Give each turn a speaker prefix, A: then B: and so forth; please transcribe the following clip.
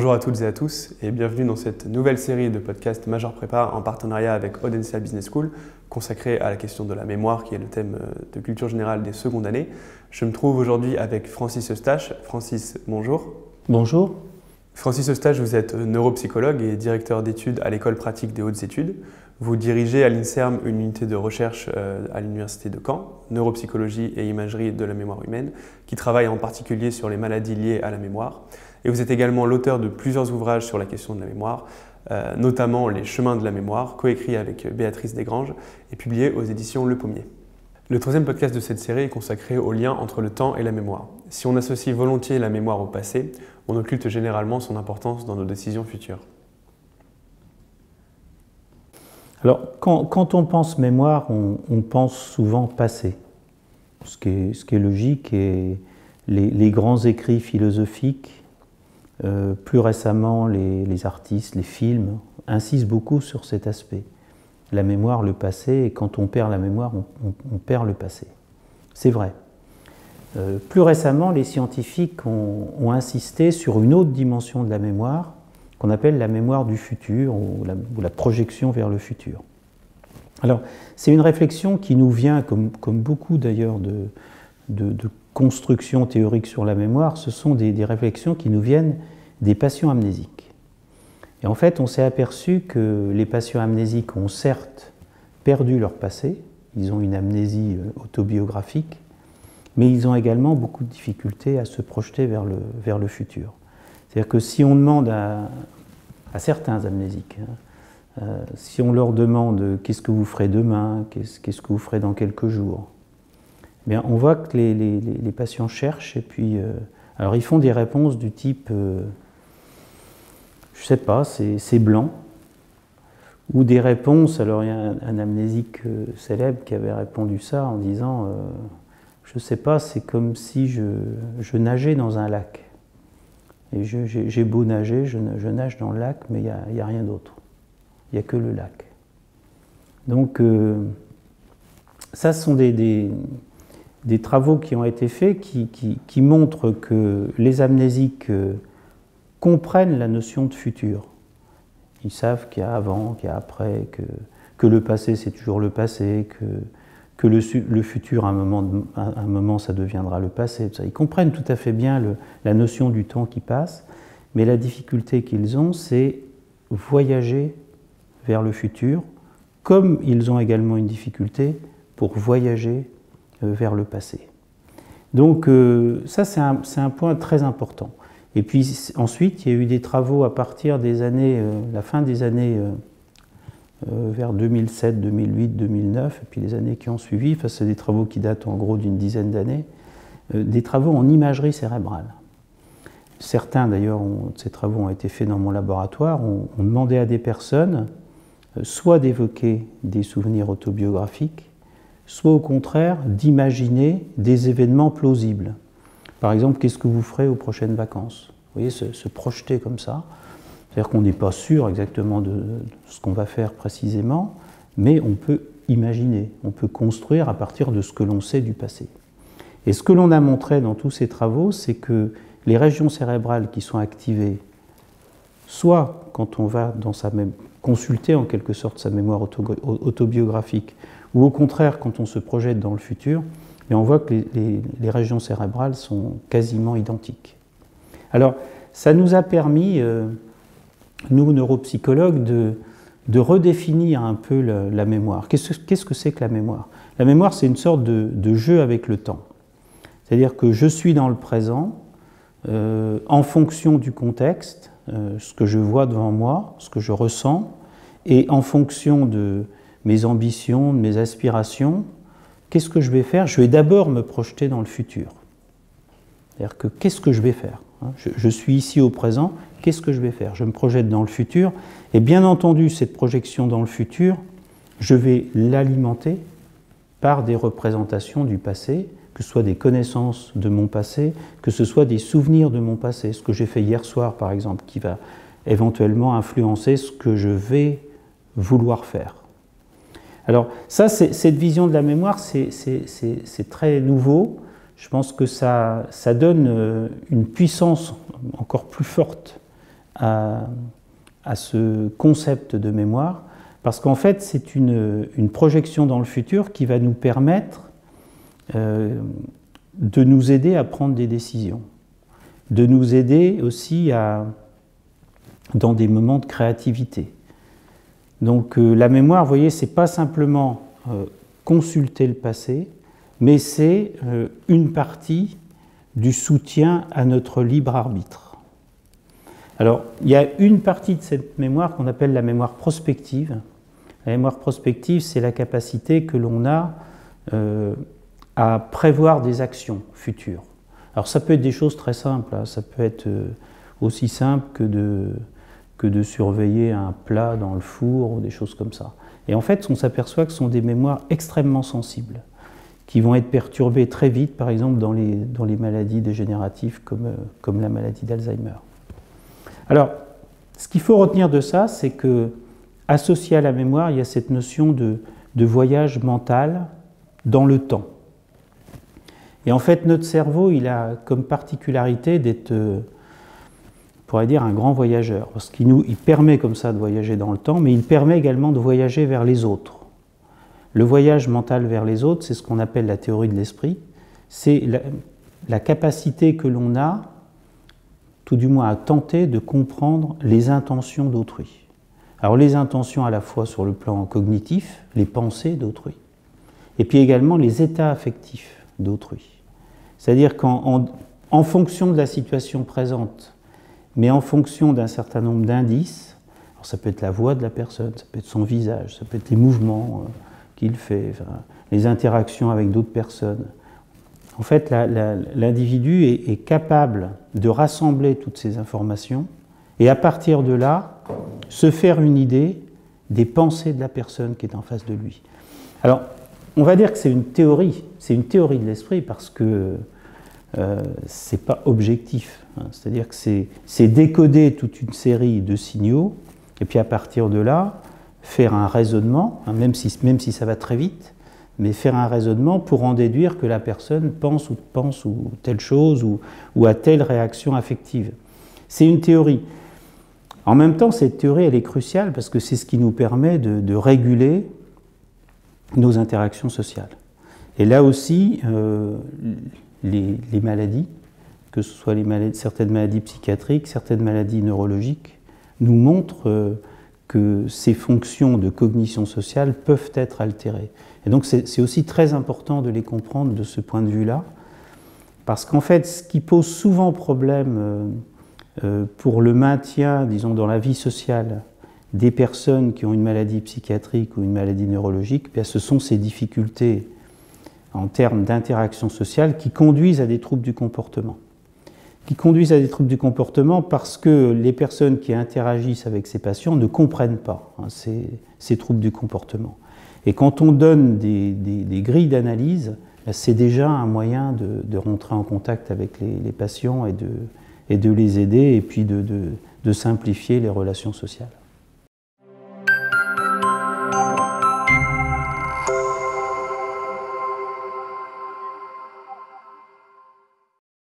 A: Bonjour à toutes et à tous et bienvenue dans cette nouvelle série de podcasts Major Prépa en partenariat avec Audencia Business School consacrée à la question de la mémoire qui est le thème de culture générale des secondes années. Je me trouve aujourd'hui avec Francis Eustache. Francis, bonjour.
B: Bonjour.
A: Francis Eustache, vous êtes neuropsychologue et directeur d'études à l'École pratique des hautes études. Vous dirigez à l'INSERM une unité de recherche à l'Université de Caen, neuropsychologie et imagerie de la mémoire humaine, qui travaille en particulier sur les maladies liées à la mémoire. Et vous êtes également l'auteur de plusieurs ouvrages sur la question de la mémoire, notamment Les chemins de la mémoire, coécrit avec Béatrice Desgranges et publié aux éditions Le Pommier. Le troisième podcast de cette série est consacré au lien entre le temps et la mémoire. Si on associe volontiers la mémoire au passé, on occulte généralement son importance dans nos décisions futures.
B: Alors, quand on pense mémoire, on pense souvent passé, ce qui est logique, et les grands écrits philosophiques, plus récemment les artistes, les films, insistent beaucoup sur cet aspect. La mémoire, le passé, et quand on perd la mémoire, on perd le passé. C'est vrai. Plus récemment, les scientifiques ont insisté sur une autre dimension de la mémoire, qu'on appelle la mémoire du futur ou la projection vers le futur. Alors, c'est une réflexion qui nous vient, comme beaucoup d'ailleurs de constructions théoriques sur la mémoire, ce sont des réflexions qui nous viennent des patients amnésiques. Et en fait, on s'est aperçu que les patients amnésiques ont certes perdu leur passé, ils ont une amnésie autobiographique, mais ils ont également beaucoup de difficultés à se projeter vers le futur. C'est-à-dire que si on demande à certains amnésiques, si on leur demande qu'est-ce que vous ferez demain, qu'est-ce que vous ferez dans quelques jours, eh bien, on voit que les patients cherchent et puis alors ils font des réponses du type je sais pas, c'est blanc, ou des réponses, alors il y a un amnésique célèbre qui avait répondu ça en disant je sais pas, c'est comme si je nageais dans un lac. Et j'ai beau nager, je nage dans le lac, mais il n'y a rien d'autre. Il n'y a que le lac. Donc, ça, ce sont des travaux qui ont été faits qui montrent que les amnésiques comprennent la notion de futur. Ils savent qu'il y a avant, qu'il y a après, que le passé, c'est toujours le passé, que le futur, à un moment, ça deviendra le passé. Ils comprennent tout à fait bien la notion du temps qui passe, mais la difficulté qu'ils ont, c'est voyager vers le futur, comme ils ont également une difficulté pour voyager vers le passé. Donc ça, c'est un point très important. Et puis ensuite, il y a eu des travaux à partir des années, la fin des années vers 2007, 2008, 2009, et puis les années qui ont suivi, enfin, c'est des travaux qui datent en gros d'une dizaine d'années, des travaux en imagerie cérébrale. Certains d'ailleurs de ces travaux ont été faits dans mon laboratoire, on demandait à des personnes soit d'évoquer des souvenirs autobiographiques, soit au contraire d'imaginer des événements plausibles. Par exemple, qu'est-ce que vous ferez aux prochaines vacances? Vous voyez, se projeter comme ça. C'est-à-dire qu'on n'est pas sûr exactement de ce qu'on va faire précisément, mais on peut imaginer, on peut construire à partir de ce que l'on sait du passé. Et ce que l'on a montré dans tous ces travaux, c'est que les régions cérébrales qui sont activées, soit quand on va consulter en quelque sorte sa mémoire autobiographique, ou au contraire quand on se projette dans le futur, et on voit que les régions cérébrales sont quasiment identiques. Alors, ça nous a permis, nous neuropsychologues, de redéfinir un peu la mémoire. Qu'est-ce que c'est que la mémoire? La mémoire, c'est une sorte de jeu avec le temps. C'est-à-dire que je suis dans le présent, en fonction du contexte, ce que je vois devant moi, ce que je ressens, et en fonction de mes ambitions, de mes aspirations, qu'est-ce que je vais faire? Je vais d'abord me projeter dans le futur. C'est-à-dire que qu'est-ce que je vais faire? Je suis ici au présent, qu'est-ce que je vais faire? Je me projette dans le futur, et bien entendu, cette projection dans le futur, je vais l'alimenter par des représentations du passé, que ce soit des connaissances de mon passé, que ce soit des souvenirs de mon passé, ce que j'ai fait hier soir par exemple, qui va éventuellement influencer ce que je vais vouloir faire. Alors ça, cette vision de la mémoire, c'est très nouveau. Je pense que ça donne une puissance encore plus forte à ce concept de mémoire, parce qu'en fait, c'est une projection dans le futur qui va nous permettre de nous aider à prendre des décisions, de nous aider aussi dans des moments de créativité. Donc la mémoire, vous voyez, c'est pas simplement consulter le passé, mais c'est une partie du soutien à notre libre arbitre. Alors, il y a une partie de cette mémoire qu'on appelle la mémoire prospective. La mémoire prospective, c'est la capacité que l'on a à prévoir des actions futures. Alors, ça peut être des choses très simples, hein. Ça peut être aussi simple que de surveiller un plat dans le four ou des choses comme ça. Et en fait, on s'aperçoit que ce sont des mémoires extrêmement sensibles, qui vont être perturbées très vite, par exemple dans les maladies dégénératives comme la maladie d'Alzheimer. Alors, ce qu'il faut retenir de ça, c'est que, associé à la mémoire, il y a cette notion de voyage mental dans le temps. Et en fait, notre cerveau, il a comme particularité d'être, on pourrait dire, un grand voyageur, parce qu'il permet comme ça de voyager dans le temps, mais il permet également de voyager vers les autres. Le voyage mental vers les autres, c'est ce qu'on appelle la théorie de l'esprit. C'est la capacité que l'on a, tout du moins à tenter de comprendre les intentions d'autrui. Alors les intentions à la fois sur le plan cognitif, les pensées d'autrui, et puis également les états affectifs d'autrui. C'est-à-dire qu'en fonction de la situation présente, mais en fonction d'un certain nombre d'indices, alors ça peut être la voix de la personne, ça peut être son visage, ça peut être les mouvements qu'il fait, enfin, les interactions avec d'autres personnes. En fait, l'individu est capable de rassembler toutes ces informations et à partir de là, se faire une idée des pensées de la personne qui est en face de lui. Alors, on va dire que c'est une théorie de l'esprit parce que c'est pas objectif, hein. C'est-à-dire que c'est décoder toute une série de signaux et puis à partir de là, faire un raisonnement, hein, même si ça va très vite, mais faire un raisonnement pour en déduire que la personne pense ou telle chose ou a telle réaction affective. C'est une théorie. En même temps, cette théorie, elle est cruciale parce que c'est ce qui nous permet de réguler nos interactions sociales. Et là aussi, les maladies, que ce soit certaines maladies psychiatriques, certaines maladies neurologiques, nous montrent que ces fonctions de cognition sociale peuvent être altérées. Et donc c'est aussi très important de les comprendre de ce point de vue-là, parce qu'en fait, ce qui pose souvent problème pour le maintien, disons, dans la vie sociale des personnes qui ont une maladie psychiatrique ou une maladie neurologique, bien, ce sont ces difficultés en termes d'interaction sociale qui conduisent à des troubles du comportement. Qui conduisent à des troubles du comportement parce que les personnes qui interagissent avec ces patients ne comprennent pas, hein, ces troubles du comportement. Et quand on donne des grilles d'analyse, c'est déjà un moyen de rentrer en contact avec les patients et de les aider et puis de simplifier les relations sociales.